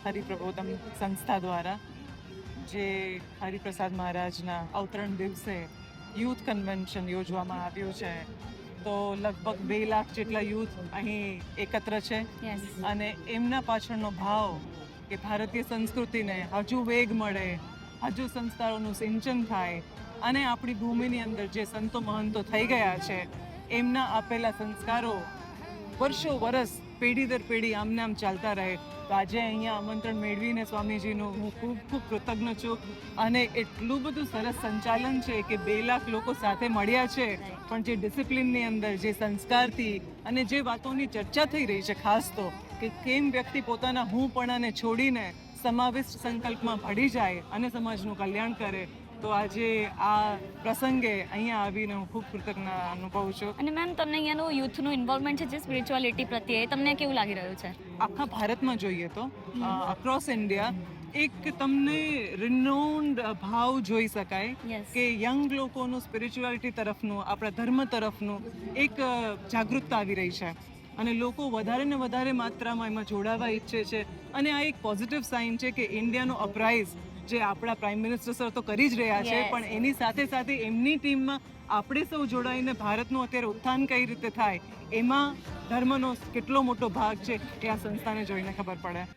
હરિપ્રબોધમ સંસ્થા દ્વારા જે હરિપ્રસાદ મહારાજના અવતરણ દિવસે યુથ કન્વેન્શન યોજવામાં આવ્યું છે. તો લગભગ 2 લાખ જેટલા યુથ અહીં એકત્ર છે અને એમના પાછળનો ભાવ કે ભારતીય સંસ્કૃતિને હજુ વેગ મળે, હજુ સંસ્કારોનું સિંચન થાય અને આપણી ભૂમિની અંદર જે સંતો મહંતો થઈ ગયા છે એમના આપેલા સંસ્કારો વર્ષો વર્ષ પેઢી દર પેઢી આમને આમ ચાલતા રહે. તો આજે અહીંયા આમંત્રણ મેળવીને સ્વામીજીનું હું ખૂબ ખૂબ કૃતજ્ઞ છું. અને એટલું બધું સરસ સંચાલન છે કે 2 લાખ લોકો સાથે મળ્યા છે, પણ જે ડિસિપ્લિનની અંદર જે સંસ્કારથી અને જે વાતોની ચર્ચા થઈ રહી છે, ખાસ તો કે કેમ વ્યક્તિ પોતાના હુંપણાને છોડીને સમાવિષ્ટ સંકલ્પમાં ભળી જાય અને સમાજનું કલ્યાણ કરે. તો આજે આ પ્રસંગે અહીંયા આવીને હું ખૂબ કૃતજ્ઞ અનુભવું છું. અને મેમ, તમને અહીંયાનું યુથનું ઇન્વોલ્વમેન્ટ છે જે સ્પિરિચ્યુઆલિટી પ્રત્યે, એ તમને કેવું લાગી રહ્યું છે? આખા ભારતમાં જોઈએ તો અક્રોસ ઇન્ડિયા એક તમને રિનોન્ડ ભાવ જોઈ શકાય કે યંગ લોકોનું સ્પિરિચ્યુઆલિટી તરફનું, આપણા ધર્મ તરફનું એક જાગૃતતા આવી રહી છે અને લોકો વધારે ને વધારે માત્રામાં એમાં જોડાવા ઈચ્છે છે. અને આ એક પોઝિટિવ સાઇન છે કે ઇન્ડિયાનો અપરાઇઝ જે આપણા પ્રાઇમ મિનિસ્ટર સર તો કરી જ રહ્યા છે, પણ એની સાથે સાથે એમની ટીમમાં આપણે સૌ જોડાઈને ભારતનું અત્યારે ઉત્થાન કઈ રીતે થાય એમાં ધર્મનો કેટલો મોટો ભાગ છે એ આ સંસ્થાને જોઈને ખબર પડે.